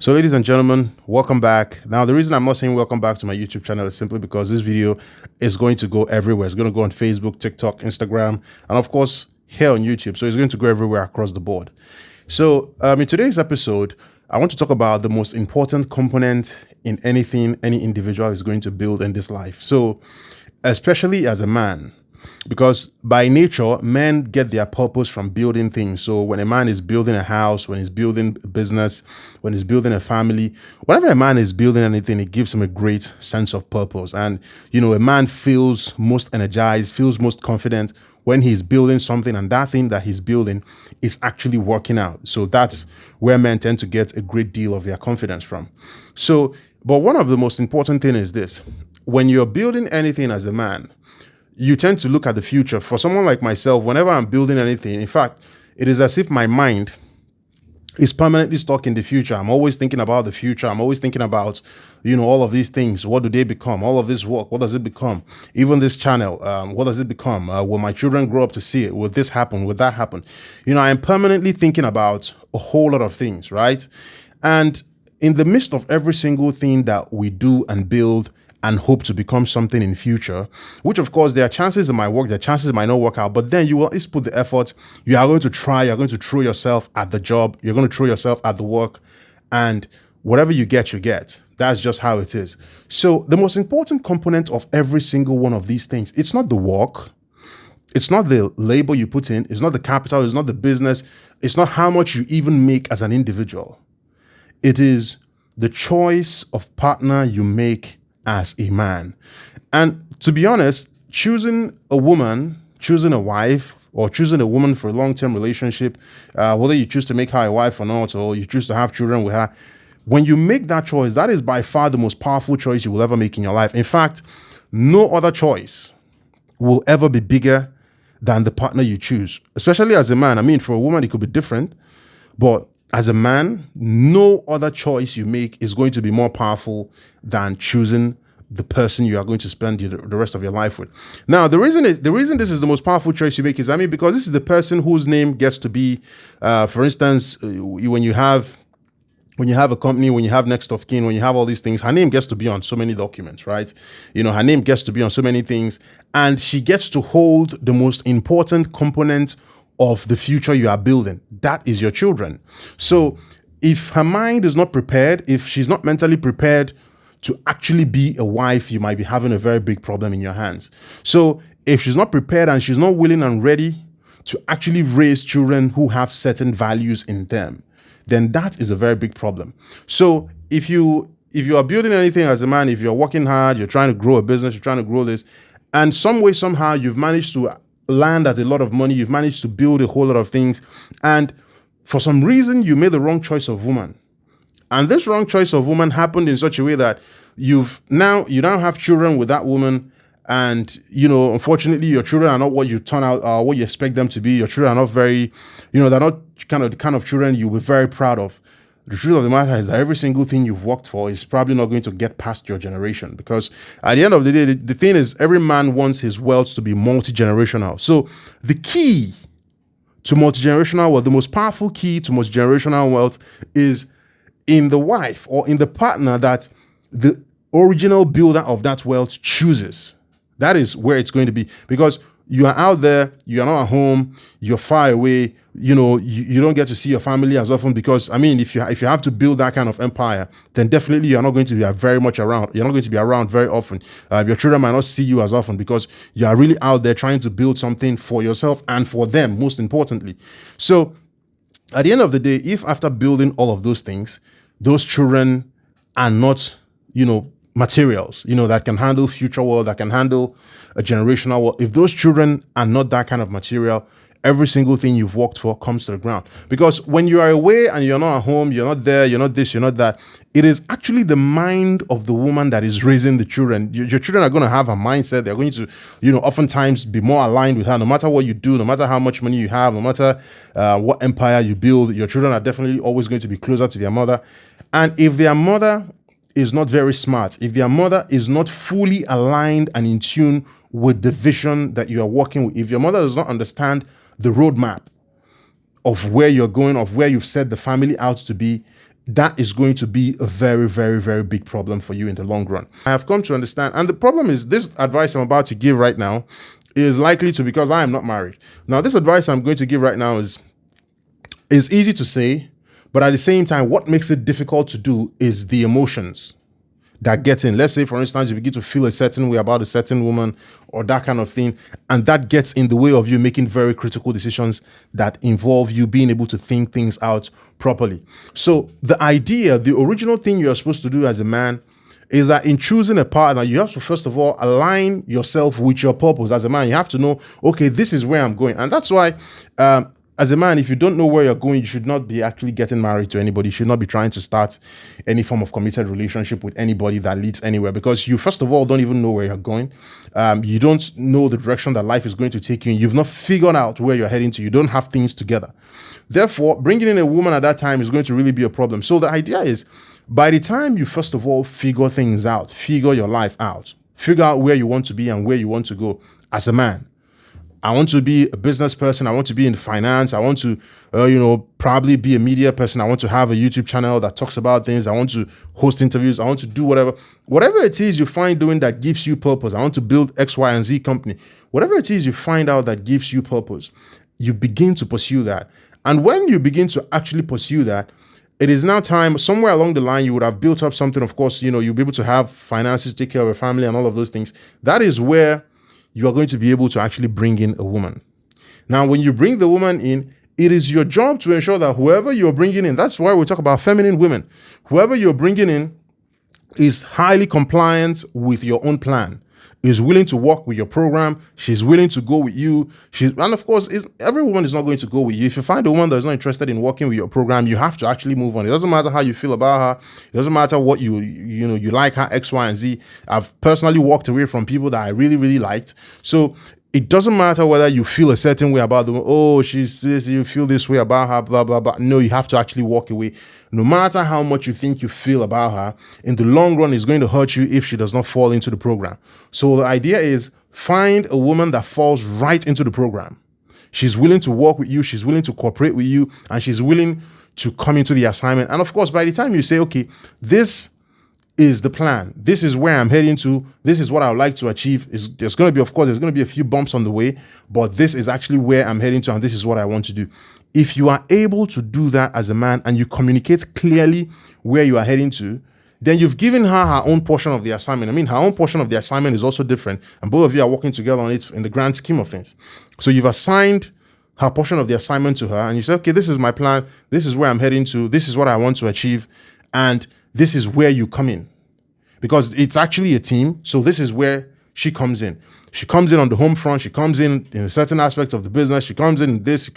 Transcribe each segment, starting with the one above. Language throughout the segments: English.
So ladies and gentlemen, welcome back. Now, the reason I'm not saying welcome back to my YouTube channel is simply because this video is going to go everywhere. It's going to go on Facebook, TikTok, Instagram, and of course, here on YouTube. So it's going to go everywhere across the board. So in today's episode, I want to talk about the most important component in anything any individual is going to build in this life. So especially as a man, because by nature, men get their purpose from building things. So when a man is building a house, when he's building a business, when he's building a family, whenever a man is building anything, it gives him a great sense of purpose. And, a man feels most energized, feels most confident when he's building something and that thing that he's building is actually working out. So that's where men tend to get a great deal of their confidence from. But one of the most important thing is this: when you're building anything as a man, you tend to look at the future. For someone like myself, whenever I'm building anything, in fact, it is as if my mind is permanently stuck in the future. I'm always thinking about the future. I'm always thinking about, all of these things. What do they become? All of this work, what does it become? Even this channel, what does it become? Will my children grow up to see it? Will this happen? Will that happen? I am permanently thinking about a whole lot of things, right? And in the midst of every single thing that we do and build and hope to become something in future, which of course there are chances it might work, there are chances it might not work out, but then you will at least put the effort. You are going to try, you're going to throw yourself at the job, you're going to throw yourself at the work, and whatever you get, you get. That's just how it is. So the most important component of every single one of these things, it's not the work, it's not the labor you put in, it's not the capital, it's not the business, it's not how much you even make as an individual. It is the choice of partner you make as a man. And to be honest, choosing a woman, choosing a wife, or choosing a woman for a long-term relationship, whether you choose to make her a wife or not, or you choose to have children with her, when you make that choice, that is by far the most powerful choice you will ever make in your life. In fact, no other choice will ever be bigger than the partner you choose, especially as a man. I mean, for a woman, it could be different, but as a man, no other choice you make is going to be more powerful than choosing the person you are going to spend the rest of your life with. Now, the reason this is the most powerful choice you make is, because this is the person whose name gets to be, for instance, when you have a company, when you have next of kin, when you have all these things, her name gets to be on so many documents, right? Her name gets to be on so many things, and she gets to hold the most important component of the future you are building. That is your children. So if her mind is not prepared, if she's not mentally prepared to actually be a wife, you might be having a very big problem in your hands. So if she's not prepared and she's not willing and ready to actually raise children who have certain values in them, then that is a very big problem. So if you are building anything as a man, if you're working hard, you're trying to grow a business, you're trying to grow this, and some way, somehow you've managed to land at a lot of money, you've managed to build a whole lot of things, and for some reason you made the wrong choice of woman, and this wrong choice of woman happened in such a way that you now have children with that woman, and unfortunately your children are not what you turn out what you expect them to be. Your children are not very, they're not the kind of children you'll be very proud of. The truth of the matter is that every single thing you've worked for is probably not going to get past your generation, because at the end of the day, the thing is, every man wants his wealth to be multi-generational. So the key to multi-generational wealth, the most powerful key to multi-generational wealth, is in the wife or in the partner that the original builder of that wealth chooses. That is where it's going to be, because you are out there, you are not at home, you're far away, you don't get to see your family as often, because if you have to build that kind of empire, then definitely you're not going to be very much around. You're not going to be around very often. Your children might not see you as often, because you are really out there trying to build something for yourself and for them, most importantly. So at the end of the day, if after building all of those things, those children are not, materials, that can handle future world, that can handle a generational world, if those children are not that kind of material, every single thing you've worked for comes to the ground. Because when you are away and you're not at home, you're not there, you're not this, you're not that, it is actually the mind of the woman that is raising the children. Your children are going to have a mindset. They're going to, oftentimes be more aligned with her. No matter what you do, no matter how much money you have, no matter what empire you build, your children are definitely always going to be closer to their mother. And if their mother is not very smart, if their mother is not fully aligned and in tune with the vision that you are working with, if your mother does not understand the roadmap of where you're going, of where you've set the family out to be, that is going to be a very, very, very big problem for you in the long run. I have come to understand, and the problem is this advice I'm about to give right now is likely to, because I am not married. Now, this advice I'm going to give right now is easy to say, but at the same time, what makes it difficult to do is the emotions that gets in. Let's say, for instance, you begin to feel a certain way about a certain woman or that kind of thing, and that gets in the way of you making very critical decisions that involve you being able to think things out properly. So the idea, the original thing you're supposed to do as a man is that in choosing a partner, you have to first of all align yourself with your purpose. As a man, you have to know, okay, this is where I'm going. And that's why as a man, if you don't know where you're going, you should not be actually getting married to anybody. You should not be trying to start any form of committed relationship with anybody that leads anywhere, because you, first of all, don't even know where you're going. You don't know the direction that life is going to take you. You've not figured out where you're heading to. You don't have things together. Therefore, bringing in a woman at that time is going to really be a problem. So the idea is, by the time you, first of all, figure things out, figure your life out, figure out where you want to be and where you want to go as a man. I want to be a business person. I want to be in finance. I want to, probably be a media person. I want to have a YouTube channel that talks about things. I want to host interviews. I want to do whatever it is you find doing that gives you purpose. I want to build X, Y, and Z company. Whatever it is you find out that gives you purpose, you begin to pursue that. And when you begin to actually pursue that, it is now time, somewhere along the line, you would have built up something. Of course, you'll be able to have finances, take care of your family and all of those things. That is where you are going to be able to actually bring in a woman. Now, when you bring the woman in, it is your job to ensure that whoever you're bringing in, that's why we talk about feminine women, whoever you're bringing in is highly compliant with your own plan, is willing to work with your program. She's willing to go with you. And of course, every woman is not going to go with you. If you find a woman that's not interested in working with your program, you have to actually move on. It doesn't matter how you feel about her. It doesn't matter what you like her X, Y, and Z. I've personally walked away from people that I really, really liked. So it doesn't matter whether you feel a certain way about them. Oh, she's this, you feel this way about her, blah, blah, blah. No, you have to actually walk away. No matter how much you think you feel about her, in the long run, it's going to hurt you if she does not fall into the program. So the idea is, find a woman that falls right into the program. She's willing to work with you. She's willing to cooperate with you, and she's willing to come into the assignment. And of course, by the time you say, okay, this is the plan, this is where I'm heading to, this is what I would like to achieve, there's going to be a few bumps on the way, but this is actually where I'm heading to, and this is what I want to do. If you are able to do that as a man and you communicate clearly where you are heading to, then you've given her own portion of the assignment. I mean, her own portion of the assignment is also different, and both of you are working together on it in the grand scheme of things. So you've assigned her portion of the assignment to her, and you say, okay, this is my plan, this is where I'm heading to, this is what I want to achieve, and this is where you come in. Because it's actually a team, so this is where she comes in. She comes in on the home front. She comes in a certain aspect of the business. She comes in this.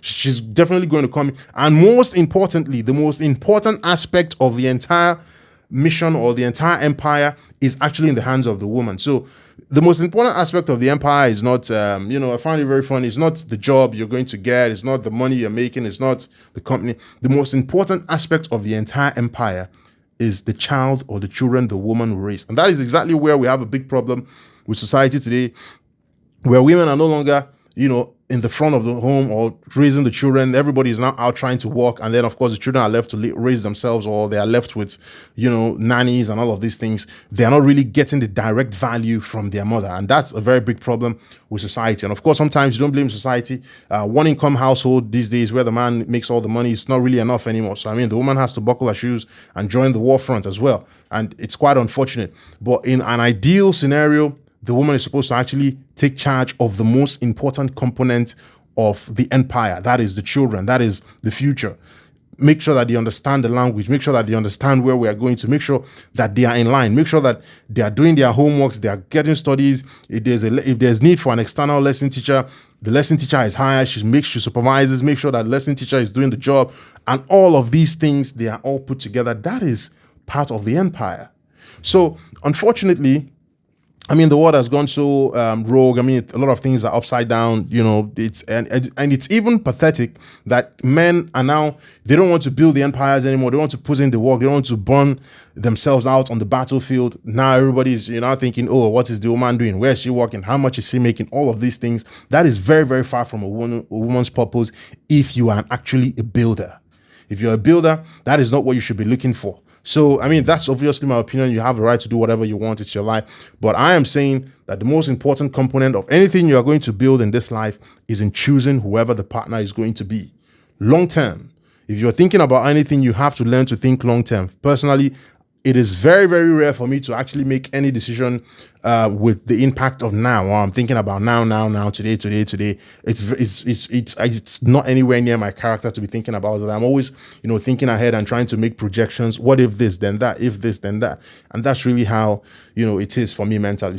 She's definitely going to come in. And most importantly, the most important aspect of the entire mission or the entire empire is actually in the hands of the woman. So the most important aspect of the empire is not, I find it very funny. It's not the job you're going to get. It's not the money you're making. It's not the company. The most important aspect of the entire empire is the child or the children the woman will raise. And that is exactly where we have a big problem with society today, where women are no longer, in the front of the home or raising the children. Everybody is now out trying to work. And then, of course, the children are left to raise themselves, or they are left with, nannies and all of these things. They are not really getting the direct value from their mother. And that's a very big problem with society. And of course, sometimes you don't blame society. One income household these days where the man makes all the money, it's not really enough anymore. So, the woman has to buckle her shoes and join the war front as well. And it's quite unfortunate. But in an ideal scenario, the woman is supposed to actually take charge of the most important component of the empire. That is the children. That is the future. Make sure that they understand the language. Make sure that they understand where we are going to. Make sure that they are in line. Make sure that they are doing their homeworks. They are getting studies. If there's need for an external lesson teacher, the lesson teacher is hired. She supervises. Make sure that the lesson teacher is doing the job. And all of these things, they are all put together. That is part of the empire. So, unfortunately, the world has gone so rogue. A lot of things are upside down. It's it's even pathetic that men are now, they don't want to build the empires anymore. They want to put in the work. They don't want to burn themselves out on the battlefield. Now everybody's thinking, oh, what is the woman doing? Where is she working? How much is she making? All of these things. That is very, very far from a woman's purpose if you are actually a builder. If you're a builder, that is not what you should be looking for. So, I mean, that's obviously my opinion. You have the right to do whatever you want. It's your life. But I am saying that the most important component of anything you are going to build in this life is in choosing whoever the partner is going to be. Long term. If you're thinking about anything, you have to learn to think long term. Personally, it is very, very rare for me to actually make any decision with the impact of now. Or I'm thinking about now, today. It's not anywhere near my character to be thinking about it. I'm always, thinking ahead and trying to make projections. What if this, then that? If this, then that? And that's really how, it is for me mentally.